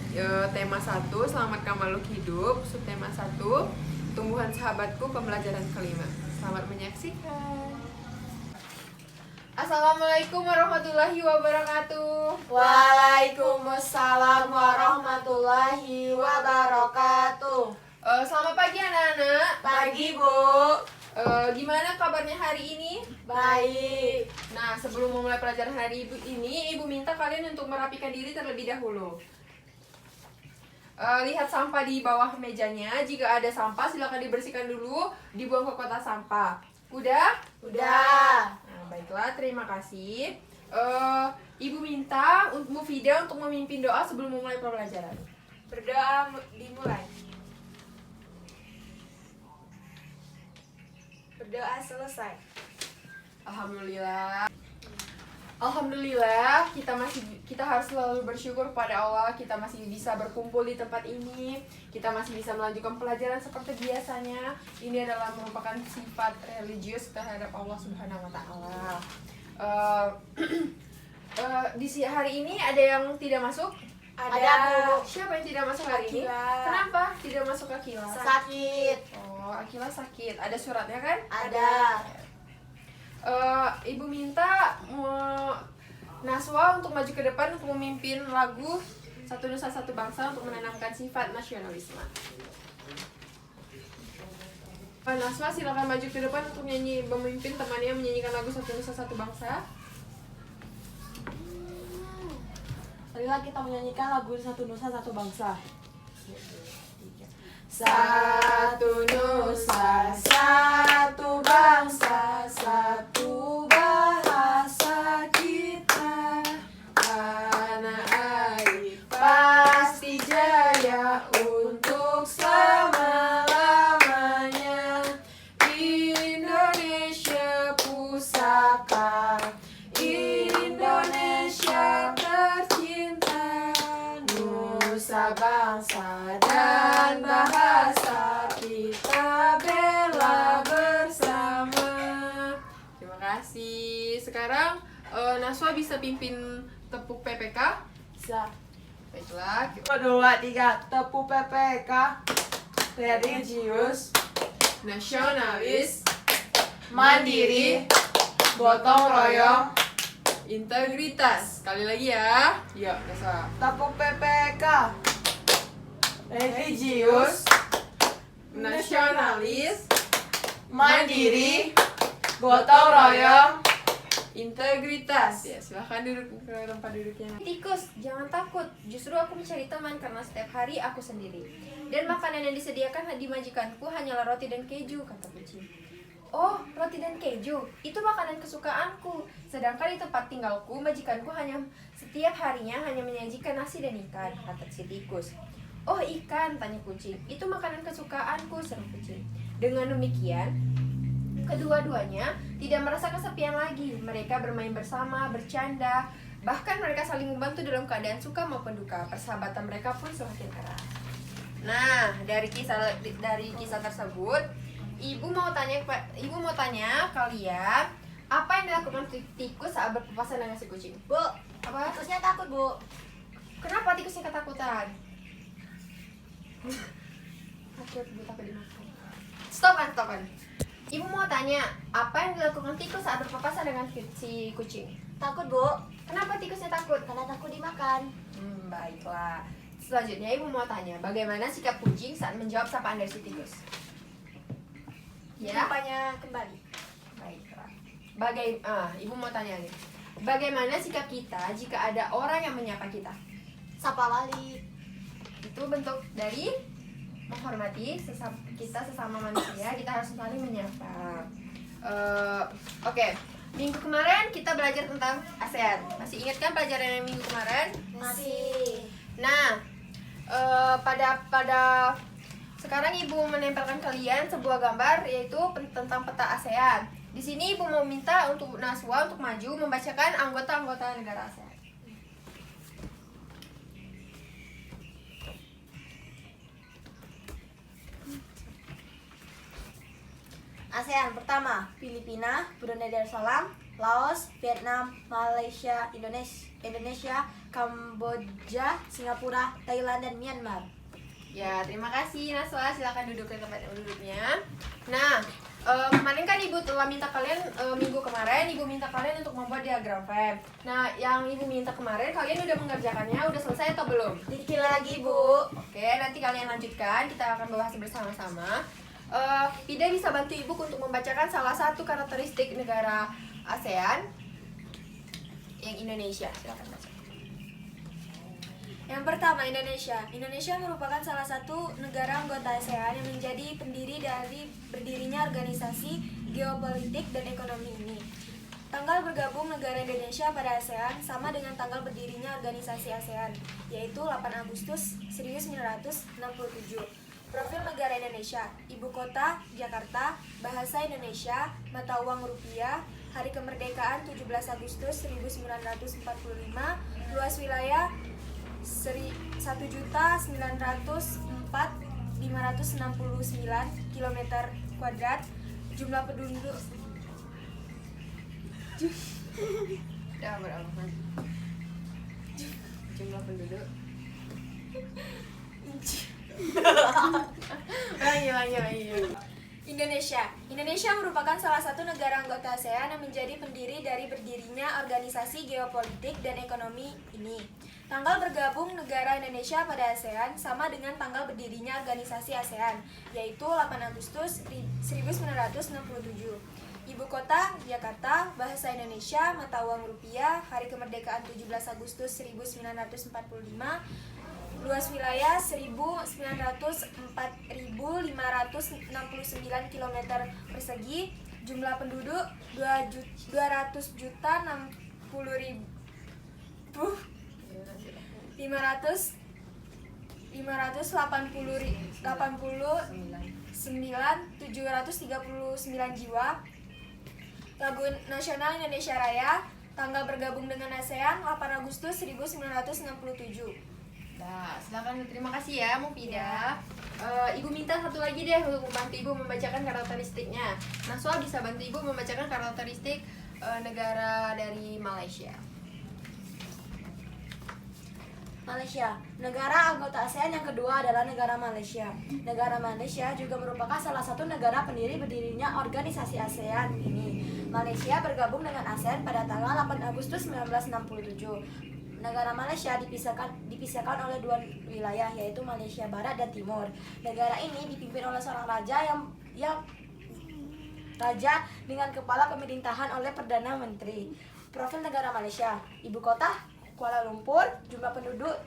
Tema 1, selamatkan makhluk hidup. Subtema 1, tumbuhan sahabatku, pembelajaran kelima. Selamat menyaksikan. Assalamualaikum warahmatullahi wabarakatuh. Waalaikumsalam warahmatullahi wabarakatuh. Selamat pagi anak-anak. Pagi, Bu. Gimana kabarnya hari ini? Baik. Nah, sebelum memulai pelajaran hari ini, Ibu minta kalian untuk merapikan diri terlebih dahulu. Lihat sampah di bawah mejanya. Jika ada sampah, silakan dibersihkan dulu, dibuang ke kotak sampah. Udah? Udah. Nah, baiklah, terima kasih. Ibu minta Mufidah untuk memimpin doa sebelum memulai pembelajaran. Berdoa dimulai. Berdoa selesai. Alhamdulillah. Alhamdulillah, kita harus selalu bersyukur kepada Allah. Kita masih bisa berkumpul di tempat ini. Kita masih bisa melanjutkan pelajaran seperti biasanya. Ini adalah merupakan sifat religius terhadap Allah Subhanahu wa taala. Di hari ini ada yang tidak masuk? Ada, Bu. Siapa yang tidak masuk hari ini? Akila. Kenapa tidak masuk Akila? Sakit. Oh, Akila sakit. Ada suratnya kan? Ada. Ibu minta Naswa untuk maju ke depan untuk memimpin lagu Satu Nusa Satu Bangsa untuk menanamkan sifat nasionalisme. Naswa silakan maju ke depan untuk memimpin temannya menyanyikan lagu Satu Nusa Satu Bangsa. Marilah kita menyanyikan lagu Satu Nusa Satu Bangsa. Satu Nusa, satu bangsa, satu bahasa kita. tanah air Pasti jaya untuk selama-lamanya. Indonesia pusaka, Indonesia tercinta. Nusa bangsa dan bahasa kita bela bersama. Terima kasih. Sekarang Naswa bisa pimpin tepuk PPK. Bisa. Baiklah. 1, 2, 3, tepuk PPK. Religius, Nasionalis, mandiri, gotong royong. integritas. Sekali lagi ya. Yuk, Naswa. Tepuk PPK. Religius, Nasionalis, mandiri, gotong royong. integritas. Ya, silahkan duduk ke tempat duduknya. Tikus, jangan takut. Justru aku mencari teman karena setiap hari aku sendiri. Dan makanan yang disediakan di majikanku hanyalah roti dan keju, kata kucing. Oh, roti dan keju, itu makanan kesukaanku. Sedangkan di tempat tinggalku, majikanku hanya setiap harinya hanya menyajikan nasi dan ikan, kata si tikus. Oh, ikan, tanya kucing. Itu makanan kesukaanku, seru kucing. Dengan demikian, kedua-duanya tidak merasa kesepian lagi. Mereka bermain bersama, bercanda, bahkan mereka saling membantu dalam keadaan suka maupun duka. Persahabatan mereka pun semakin erat. Nah, dari kisah tersebut, ibu mau tanya kalian, apa yang dilakukan tikus saat berpapasan dengan si kucing? Bu, Apa? tikusnya takut, Bu. Kenapa tikusnya ketakutan? Takut dimakan. Stop kan. Ibu mau tanya, apa yang dilakukan tikus saat berpapasan dengan si kucing? Takut, Bu. Kenapa tikusnya takut? Karena takut dimakan. Baiklah. Selanjutnya ibu mau tanya, bagaimana sikap kucing saat menjawab sapaan dari si tikus? Ya, Apanya kembali? baiklah. Ibu mau tanya nih, bagaimana sikap kita jika ada orang yang menyapa kita? Sapa balik. Itu bentuk dari menghormati kita sesama manusia. Kita harus saling menyapa. Oke. Minggu kemarin kita belajar tentang ASEAN. Masih ingat kan pelajaran yang minggu kemarin? Masih. Nah, pada sekarang ibu menempelkan kalian sebuah gambar yaitu tentang peta ASEAN. Di sini ibu mau minta untuk Naswa untuk maju membacakan anggota-anggota negara ASEAN. ASEAN pertama, Filipina, Brunei Darussalam, Laos, Vietnam, Malaysia, Indonesia, Kamboja, Singapura, Thailand, dan Myanmar. Ya, terima kasih Naswa. Silakan duduk di tempat duduknya. Nah, kemarin kan Ibu telah minta kalian, minggu kemarin Ibu minta kalian untuk membuat diagram frame. Nah, yang Ibu minta kemarin kalian udah mengerjakannya, udah selesai atau belum? Dikit lagi, Bu. Oke, nanti kalian lanjutkan, kita akan bahas bersama-sama. Pida bisa bantu Ibu untuk membacakan salah satu karakteristik negara ASEAN yang Indonesia. Silakan baca. Yang pertama, Indonesia. Indonesia merupakan salah satu negara anggota ASEAN yang menjadi pendiri dari berdirinya organisasi geopolitik dan ekonomi ini. Tanggal bergabung negara Indonesia pada ASEAN sama dengan tanggal berdirinya organisasi ASEAN, yaitu 8 Agustus 1967. Profil negara Indonesia: Ibu kota Jakarta, bahasa Indonesia, mata uang rupiah, hari kemerdekaan 17 Agustus 1945, luas wilayah 1.904.569 km², jumlah penduduk Udah berapa? Jumlah penduduk. Lagi. Indonesia merupakan salah satu negara anggota ASEAN yang menjadi pendiri dari berdirinya organisasi geopolitik dan ekonomi ini. Tanggal bergabung negara Indonesia pada ASEAN sama dengan tanggal berdirinya organisasi ASEAN, yaitu 8 Agustus 1967. Ibu kota Jakarta, bahasa Indonesia, mata uang rupiah, hari kemerdekaan 17 Agustus 1945, luas wilayah 1.904.569 km persegi, jumlah penduduk 200.280.739 jiwa. Lagu nasional Indonesia Raya. Tanggal bergabung dengan ASEAN 8 Agustus 1967. Nah, silakan. Terima kasih ya, Mufida. Ibu minta satu lagi deh untuk membantu Ibu membacakan karakteristiknya. Naswa bisa bantu Ibu membacakan karakteristik negara dari Malaysia. Malaysia, negara anggota ASEAN yang kedua adalah negara Malaysia. Negara Malaysia juga merupakan salah satu negara pendiri berdirinya organisasi ASEAN ini. Malaysia bergabung dengan ASEAN pada tanggal 8 Agustus 1967. Negara Malaysia dipisahkan oleh dua wilayah, yaitu Malaysia Barat dan Timur. Negara ini dipimpin oleh seorang raja yang raja dengan kepala pemerintahan oleh Perdana Menteri. Profil negara Malaysia: ibu kota Kuala Lumpur, jumlah penduduk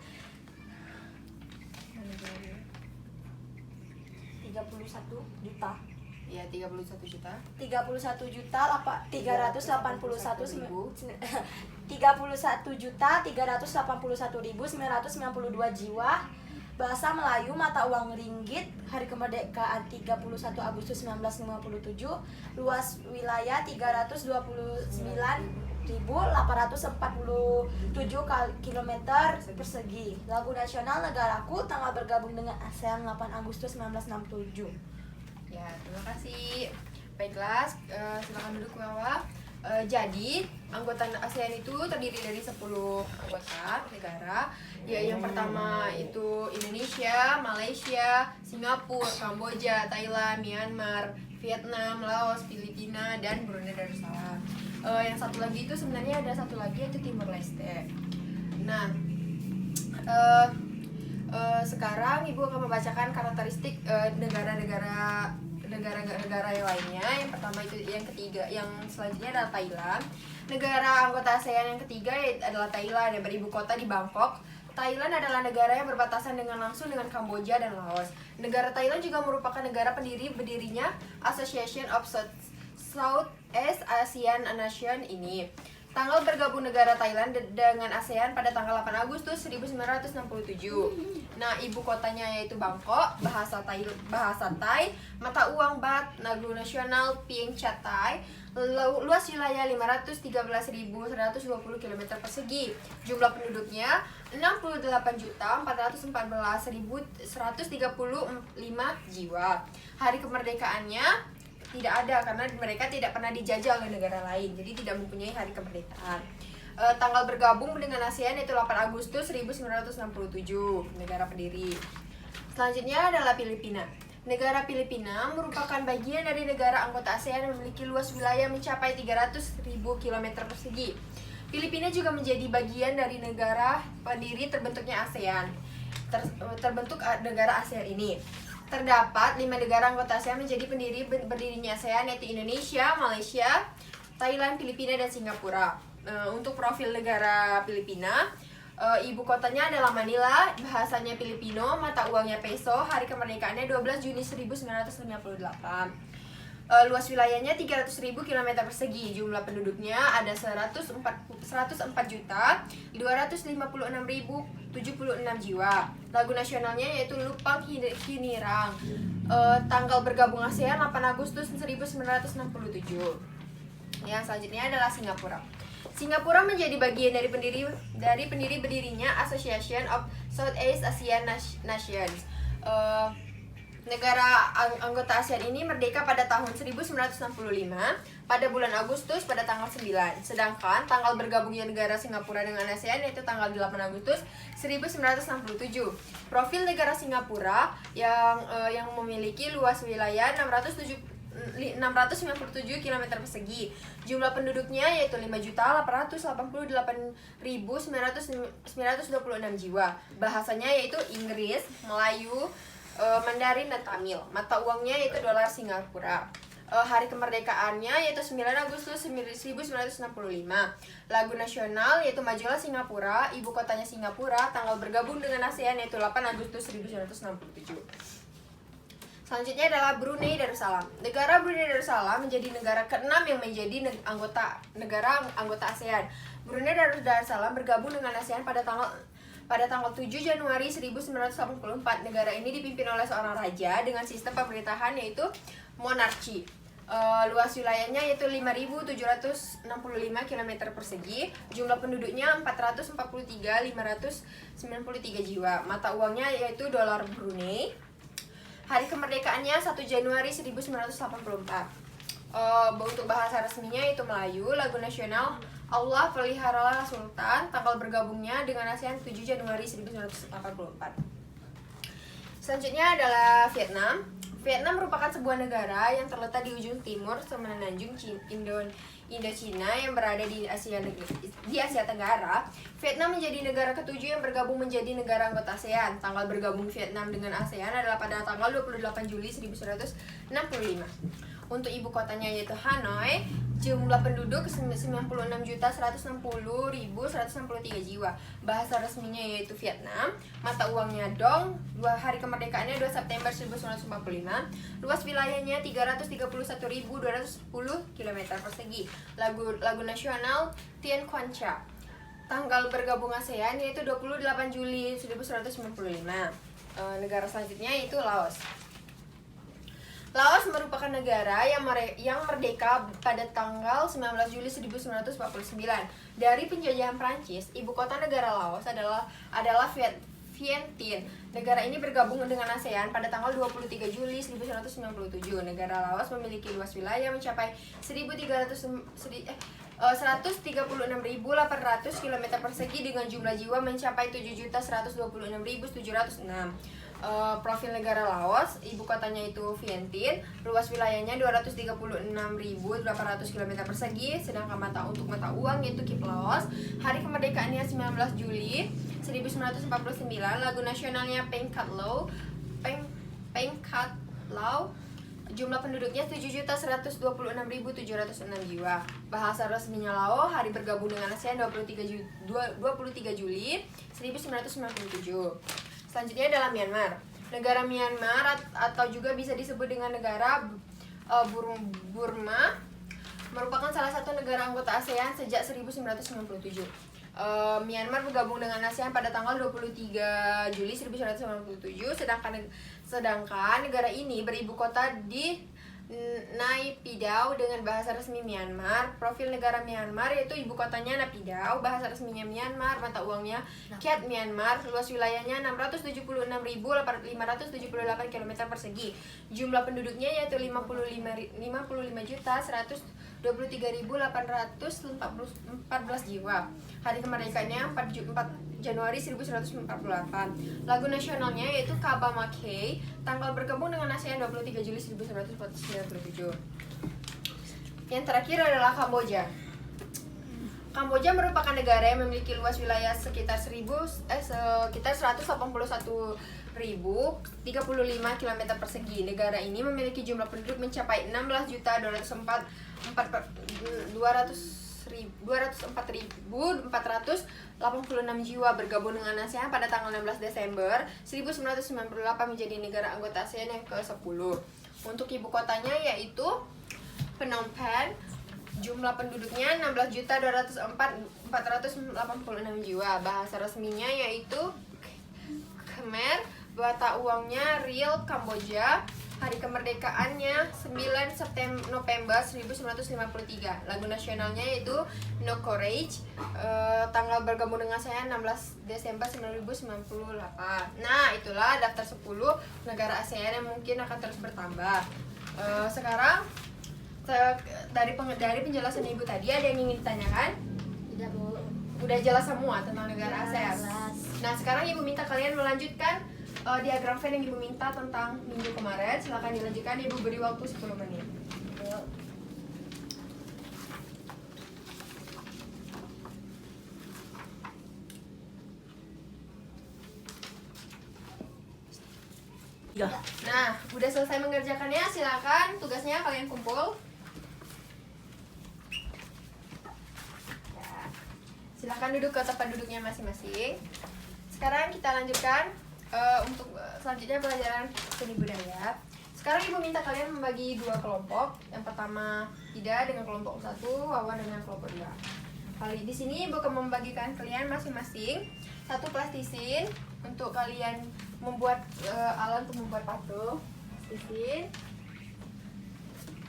31 juta. Ya, 31 juta. 31 juta 381.381.992 jiwa. Bahasa Melayu, mata uang ringgit, hari kemerdekaan 31 Agustus 1957, luas wilayah 329.847 km persegi. Lagu nasional negaraku, tanggal bergabung dengan ASEAN 8 Agustus 1967. Ya, terima kasih. Baiklah, silakan duduk ke bawah. Jadi, anggota ASEAN itu terdiri dari 10 anggota negara. Ya, yang pertama itu Indonesia, Malaysia, Singapura, Kamboja, Thailand, Myanmar, Vietnam, Laos, Filipina, dan Brunei Darussalam. Yang satu lagi itu sebenarnya ada satu lagi yaitu Timor Leste. Nah, sekarang Ibu akan membacakan karakteristik negara-negara yang lainnya. Yang pertama itu yang ketiga, yang selanjutnya adalah Thailand. Negara anggota ASEAN yang ketiga adalah Thailand yang beribu kota di Bangkok. Thailand adalah negara yang berbatasan langsung dengan Kamboja dan Laos. Negara Thailand juga merupakan negara berdirinya Association of Southeast Asian Nations ini. Tanggal bergabung negara Thailand dengan ASEAN pada tanggal 8 Agustus 1967. Nah, ibu kotanya yaitu Bangkok, bahasa Thai, mata uang Baht, lagu nasional Pieng Chatai, luas wilayah 513.120 km persegi. Jumlah penduduknya 68.414.135 jiwa. Hari kemerdekaannya tidak ada karena mereka tidak pernah dijajah oleh negara lain, jadi tidak mempunyai hari kemerdekaan. Tanggal bergabung dengan ASEAN yaitu 8 Agustus 1967, negara pendiri. Selanjutnya adalah Filipina. Negara Filipina merupakan bagian dari negara anggota ASEAN yang memiliki luas wilayah mencapai 300.000 km persegi. Filipina juga menjadi bagian dari negara pendiri terbentuknya ASEAN. Terbentuk negara ASEAN ini. Terdapat 5 negara anggota ASEAN menjadi berdirinya ASEAN, yaitu Indonesia, Malaysia, Thailand, Filipina, dan Singapura. Untuk profil negara Filipina, ibu kotanya adalah Manila, bahasanya Filipino, mata uangnya peso, hari kemerdekaannya 12 Juni 1958. Luas wilayahnya 300.000 km persegi, jumlah penduduknya ada 104.256.076 jiwa. Lagu nasionalnya yaitu Lupang Hinirang. Tanggal bergabung ASEAN 8 Agustus 1967. Yang selanjutnya adalah Singapura. Singapura menjadi bagian dari pendiri berdirinya Association of Southeast Asian Nations. Negara anggota ASEAN ini merdeka pada tahun 1965 pada bulan Agustus pada tanggal 9. Sedangkan tanggal bergabungnya negara Singapura dengan ASEAN yaitu tanggal 8 Agustus 1967. Profil negara Singapura yang memiliki luas wilayah 697 km persegi. Jumlah penduduknya yaitu 5.888.926 jiwa. Bahasanya yaitu Inggris, Melayu, Mandarin, dan Tamil. Mata uangnya yaitu dolar Singapura. Hari kemerdekaannya yaitu 9 Agustus 1965. Lagu nasional yaitu Majulah Singapura. Ibu kotanya Singapura. Tanggal bergabung dengan ASEAN yaitu 8 Agustus 1967. Selanjutnya adalah Brunei Darussalam. Negara Brunei Darussalam menjadi negara ke-6 yang menjadi negara anggota ASEAN. Brunei Darussalam bergabung dengan ASEAN pada tanggal 7 Januari 1984. Negara ini dipimpin oleh seorang raja dengan sistem pemerintahan yaitu monarki. Luas wilayahnya yaitu 5.765 km persegi. Jumlah penduduknya 443.593 jiwa. Mata uangnya yaitu dolar Brunei. Hari kemerdekaannya 1 Januari 1984. Untuk bahasa resminya itu Melayu. Lagu nasional Allah Peliharalah Sultan. Tanggal bergabungnya dengan ASEAN 7 Januari 1984. Selanjutnya adalah Vietnam. Vietnam merupakan sebuah negara yang terletak di ujung timur semenanjung Indochina yang berada di Asia Tenggara. Vietnam menjadi negara ke-7 yang bergabung menjadi negara anggota ASEAN. Tanggal bergabung Vietnam dengan ASEAN adalah pada tanggal 28 Juli 1965. Untuk ibu kotanya yaitu Hanoi. Jumlah penduduk 96.160.163 jiwa. Bahasa resminya yaitu Vietnam. Mata uangnya dong. Hari kemerdekaannya 2 September 1945. Luas wilayahnya 331.210 km persegi. Lagu nasional Tien Quan Cha. Tanggal bergabung ASEAN yaitu 28 Juli 1995. Negara selanjutnya yaitu Laos. Laos merupakan negara yang merdeka pada tanggal 19 Juli 1949 dari penjajahan Prancis. Ibu kota negara Laos adalah Vientiane. Negara ini bergabung dengan ASEAN pada tanggal 23 Juli 1997. Negara Laos memiliki luas wilayah mencapai 136.800 km persegi dengan jumlah jiwa mencapai 7.126.706. Profil negara Laos, ibu kotanya itu Vientiane, luas wilayahnya 236.800 km persegi, sedangkan untuk mata uang yaitu Kip Laos. Hari kemerdekaannya 19 Juli 1949, lagu nasionalnya Pengkat Lau. Jumlah penduduknya 7.126.706 jiwa. Bahasa resminya Lao. Hari bergabung dengan ASEAN 23 Juli 1997. Selanjutnya adalah Myanmar. Negara Myanmar atau juga bisa disebut dengan negara Burma merupakan salah satu negara anggota ASEAN sejak 1997. Myanmar bergabung dengan ASEAN pada tanggal 23 Juli 1997, sedangkan negara ini beribu kota di Naypyidaw dengan bahasa resmi Myanmar. Profil negara Myanmar yaitu ibu kotanya Naypyidaw, bahasa resminya Myanmar, mata uangnya Kyat Myanmar, luas wilayahnya 676.578 km persegi. Jumlah penduduknya yaitu 55.23.814 jiwa. Hari kemerdekaannya 4 Januari 1148. Lagu nasionalnya yaitu Kaba Mackay. Tanggal bergabung dengan ASEAN 23 Juli 1997. Yang terakhir adalah Kamboja. Kamboja merupakan negara yang memiliki luas wilayah sekitar 181.035 km persegi. Negara ini memiliki jumlah penduduk mencapai 16.204.486 jiwa, bergabung dengan ASEAN pada tanggal 16 Desember 1998 menjadi negara anggota ASEAN yang ke-10. Untuk ibu kotanya yaitu Phnom Penh. Jumlah penduduknya 16.204.486 jiwa. Bahasa resminya yaitu Khmer, mata uangnya Riel Kamboja. Hari kemerdekaannya 9 November 1953. Lagu nasionalnya yaitu No Courage. Tanggal bergabung dengan saya 16 Desember 1998. Nah, itulah daftar 10 negara ASEAN yang mungkin akan terus bertambah. Sekarang dari penjelasan ibu tadi, ada yang ingin ditanyakan? Tidak, Bu. Udah jelas semua tentang negara ASEAN. Jelas. Nah, sekarang ibu minta kalian melanjutkan diagram Venn yang ibu minta tentang minggu kemarin. Silakan dilanjutkan, ibu beri waktu 10 menit. Yuk. Nah, udah selesai mengerjakannya, silakan tugasnya kalian kumpul. Ya. Silakan duduk ke tempat duduknya masing-masing. Sekarang kita lanjutkan untuk selanjutnya pelajaran seni budaya. Sekarang ibu minta kalian membagi 2 kelompok. Yang pertama Ida dengan kelompok 1, Wawan dengan kelompok 2. Kali di sini ibu akan membagikan kalian masing-masing 1 plastisin untuk kalian membuat alat untuk membuat patung. Plastisin.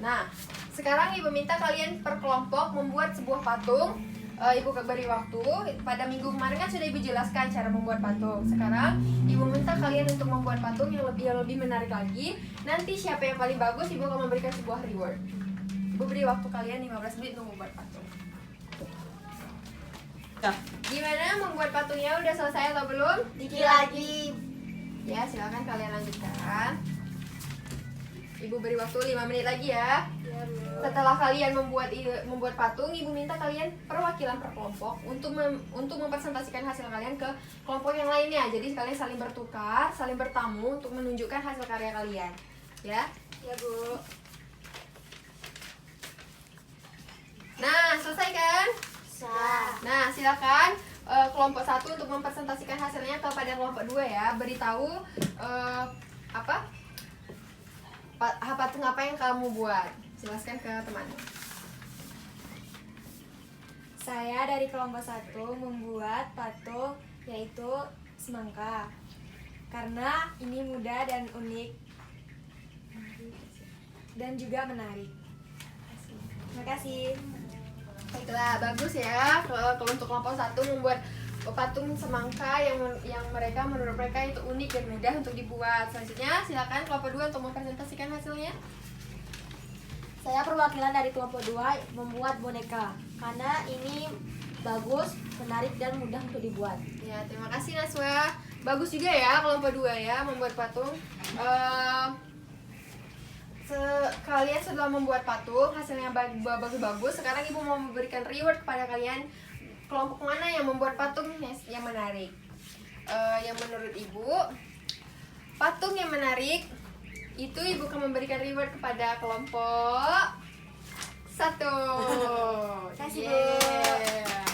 Nah, sekarang ibu minta kalian per kelompok membuat sebuah patung. Ibu beri waktu. Pada minggu kemarin kan sudah ibu jelaskan cara membuat patung. Sekarang ibu minta kalian untuk membuat patung yang lebih menarik lagi. Nanti siapa yang paling bagus, ibu akan memberikan sebuah reward. Ibu beri waktu kalian 15 menit untuk membuat patung. Gimana membuat patungnya? Udah selesai atau belum? Dikit lagi. Ya, silakan kalian lanjutkan. Ibu beri waktu 5 menit lagi ya. Ya, Bu. Setelah kalian membuat patung, ibu minta kalian perwakilan per kelompok untuk mempresentasikan hasil kalian ke kelompok yang lainnya. Jadi kalian saling bertukar, saling bertamu untuk menunjukkan hasil karya kalian. Ya? Ya, Bu. Nah, selesai kan? Sah. Nah, silakan kelompok 1 untuk mempresentasikan hasilnya kepada kelompok 2 ya. Beritahu patung apa yang kamu buat. Jelaskan ke teman. Saya dari kelompok 1 membuat patung yaitu semangka. Karena ini mudah dan unik dan juga menarik. Terima kasih. Baiklah, bagus ya. Kalau untuk kelompok 1 membuat patung semangka yang menurut mereka itu unik dan mudah untuk dibuat. Selanjutnya silakan kelompok 2 untuk mempresentasikan hasilnya. Saya perwakilan dari kelompok 2 membuat boneka karena ini bagus, menarik dan mudah untuk dibuat. Ya, terima kasih Naswa. Bagus juga ya kelompok 2 ya membuat patung. Kalian setelah membuat patung hasilnya bagus-bagus. Sekarang ibu mau memberikan reward kepada kalian. Kelompok mana yang membuat patung yang menarik? Yang menurut ibu patung yang menarik itu ibu akan memberikan reward kepada kelompok 1. Kasih, Bu. Yeah.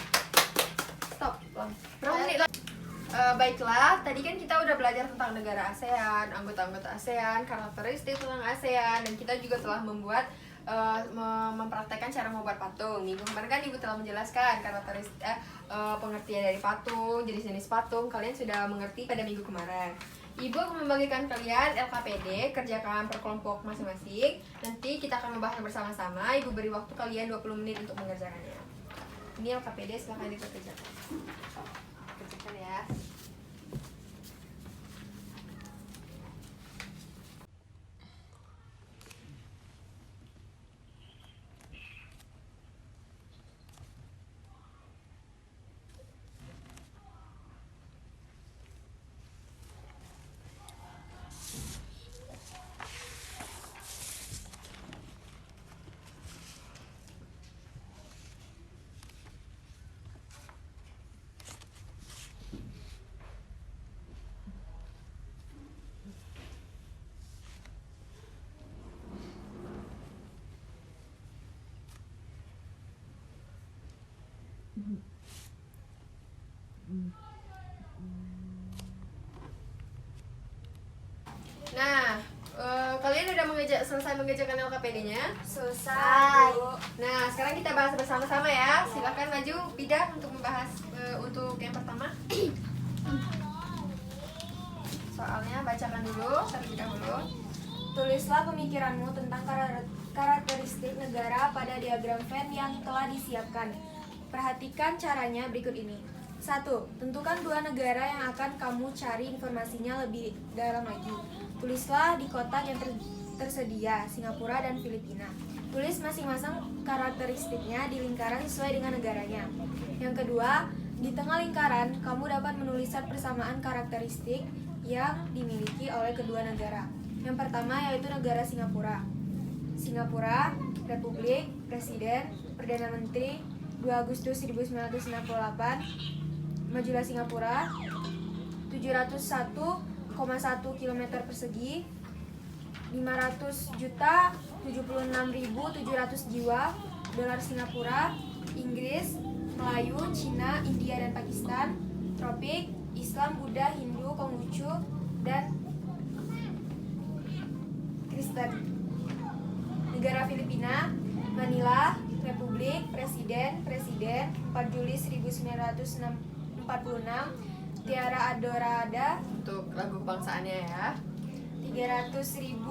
Stop. Berapa menit lagi? Baiklah, tadi kan kita udah belajar tentang negara ASEAN, anggota-anggota ASEAN, karakteristik tentang ASEAN, dan kita juga telah membuat mempraktekkan cara membuat patung. Minggu kemarin kan ibu telah menjelaskan karakteristik pengertian dari patung, jenis-jenis patung. Kalian sudah mengerti pada minggu kemarin. Ibu akan membagikan kalian LKPD, kerjakan per kelompok masing-masing. Nanti kita akan membahas bersama-sama. Ibu beri waktu kalian 20 menit untuk mengerjakannya. Ini LKPD, silahkan dikerjakan. Kerjakan ya. Nah, kalian udah selesai mengerjakan LKPD-nya? Selesai. Nah, sekarang kita bahas bersama-sama ya. Silakan maju, Bida, untuk membahas untuk yang pertama. Soalnya bacakan dulu terlebih dahulu. Tulislah pemikiranmu tentang karakteristik negara pada diagram Venn yang telah disiapkan. Perhatikan caranya berikut ini. 1. Tentukan 2 negara yang akan kamu cari informasinya lebih dalam lagi. Tulislah di kotak yang tersedia, Singapura dan Filipina. Tulis masing-masing karakteristiknya di lingkaran sesuai dengan negaranya. Yang kedua, di tengah lingkaran, kamu dapat menuliskan persamaan karakteristik yang dimiliki oleh kedua negara. Yang pertama yaitu negara Singapura. Singapura, Republik, Presiden, Perdana Menteri, 2 Agustus 1968, Majulah Singapura, 701,1 km persegi, 500.076.700 jiwa, dolar Singapura, Inggris, Melayu, Cina, India, dan Pakistan, tropik, Islam, Buddha, Hindu, Konghucu, dan Kristen. Negara Filipina, Manila, Republik, Presiden, 4 Juli 1946, Tiara Adorada, Untuk lagu kebangsaannya ya. 300.000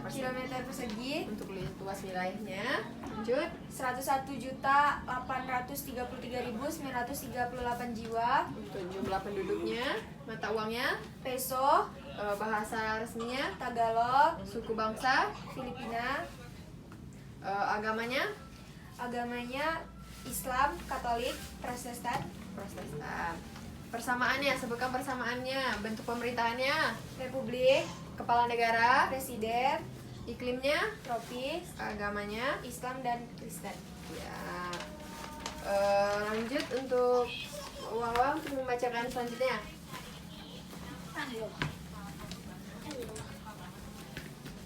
Kilometer km persegi, untuk luas wilayahnya. Lanjut. 101.833.938 jiwa, Untuk jumlah penduduknya, mata uangnya, peso, bahasa resminya, Tagalog, suku bangsa, Filipina, agamanya, agamanya Islam, Katolik, Protestan, Protestan. Persamaannya, sebutkan persamaannya, bentuk pemerintahannya, Republik, kepala negara, Presiden, iklimnya, tropis, agamanya. Islam, dan Kristen. Ya. Lanjut untuk Wawa untuk membacakan selanjutnya.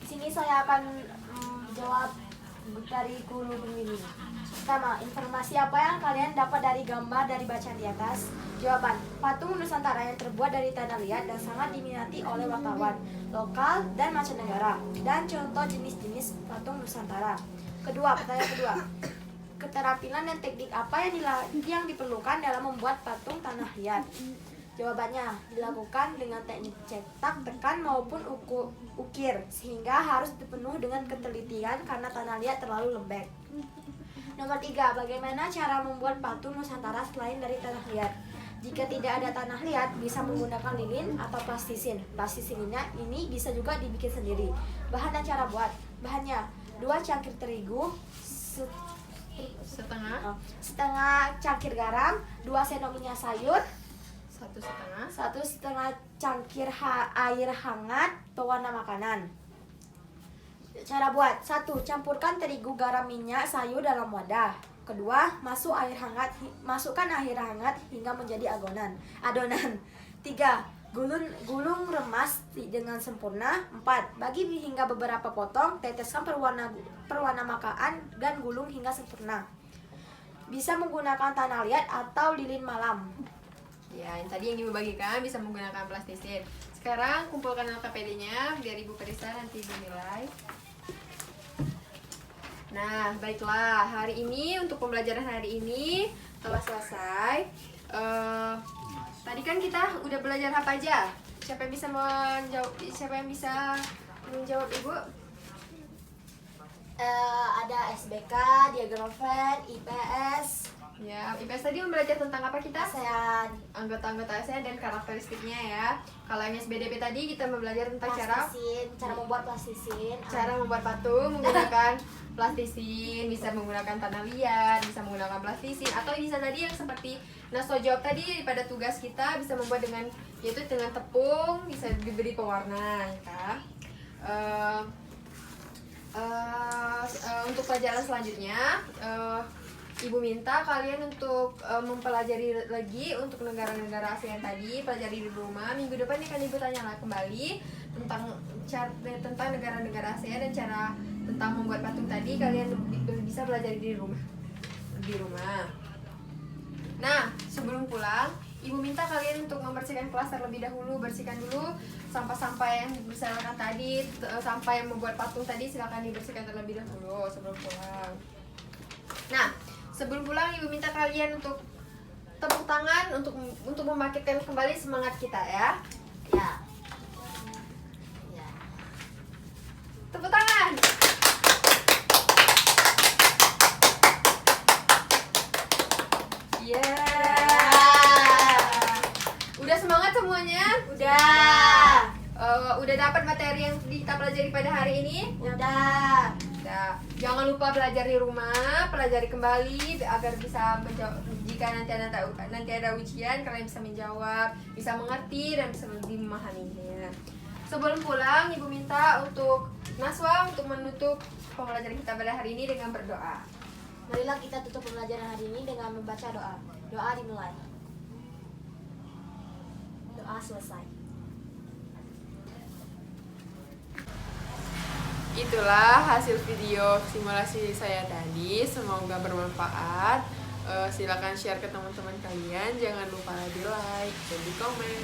Di sini saya akan jawab dari guru pembimbing. Pertama, informasi apa yang kalian dapat dari gambar dari bacaan di atas? Jawaban, patung Nusantara yang terbuat dari tanah liat dan sangat diminati oleh wartawan lokal dan mancanegara. Dan contoh jenis-jenis patung Nusantara. Pertanyaan kedua, keterampilan dan teknik apa yang diperlukan dalam membuat patung tanah liat? Jawabannya, dilakukan dengan teknik cetak, tekan maupun ukir, sehingga harus dipenuhi dengan ketelitian karena tanah liat terlalu lembek. Nomor 3, bagaimana cara membuat patung Nusantara selain dari tanah liat? Jika tidak ada tanah liat, bisa menggunakan lilin atau plastisin. Plastisinnya ini bisa juga dibikin sendiri. Bahan dan cara buat. Bahannya, 2 cangkir terigu, setengah cangkir garam, 2 sendok minyak sayur, 1,5 cangkir air hangat pewarna makanan. Cara buat: 1. Campurkan terigu, garam, minyak, sayur dalam wadah. Kedua, masukkan air hangat hingga menjadi adonan. 3. Gulung remas dengan sempurna. 4. Bagi hingga beberapa potong, teteskan perwarna makanan dan gulung hingga sempurna. Bisa menggunakan tanah liat atau lilin malam. Ya, yang tadi yang Ibu bagikan bisa menggunakan plastisin. Sekarang kumpulkan LKPD-nya biar Ibu periksa nanti dinilai. Nah, baiklah. Hari ini untuk pembelajaran hari ini telah selesai. Tadi kan kita udah belajar apa aja? Siapa yang bisa menjawab Ibu? Ada SBK, diagram Venn, IPS, Ya, IPS tadi belajar tentang apa kita? ASEAN, Anggota-anggota ASEAN dan karakteristiknya ya. Kalau yang SBDP tadi kita belajar tentang cara membuat plastisin, cara membuat patung menggunakan plastisin, bisa menggunakan tanah liat, bisa menggunakan plastisin, atau bisa tadi yang seperti Nasto jawab tadi pada tugas kita bisa membuat dengan yaitu dengan tepung, bisa diberi pewarna ya kan. Untuk pelajaran selanjutnya Ibu minta kalian untuk mempelajari lagi untuk negara-negara ASEAN tadi, pelajari di rumah. Minggu depan akan Ibu tanya kembali tentang negara-negara ASEAN dan cara tentang membuat patung tadi. Kalian bisa pelajari di rumah. Nah, sebelum pulang, Ibu minta kalian untuk membersihkan kelas terlebih dahulu. Bersihkan dulu sampah-sampah yang dibersihkan tadi, sampah yang membuat patung tadi silakan dibersihkan terlebih dahulu sebelum pulang. Nah, sebelum pulang Ibu minta kalian untuk tepuk tangan untuk membangkitkan kembali semangat kita ya. ya. Tepuk tangan. Udah semangat semuanya? Udah. Udah dapat materi yang kita pelajari pada hari ini? Udah. Nah, jangan lupa belajar di rumah, pelajari kembali agar bisa menjawab. Jika nanti ada ujian, kalian bisa menjawab, bisa mengerti dan bisa lebih memahaminya. Sebelum pulang, Ibu minta untuk Naswa untuk menutup pembelajaran kita pada hari ini dengan berdoa. Marilah kita tutup pembelajaran hari ini dengan membaca doa. Doa dimulai. Doa selesai. Itulah hasil video simulasi saya tadi, semoga bermanfaat. Silakan share ke teman-teman kalian, jangan lupa di like dan di komen.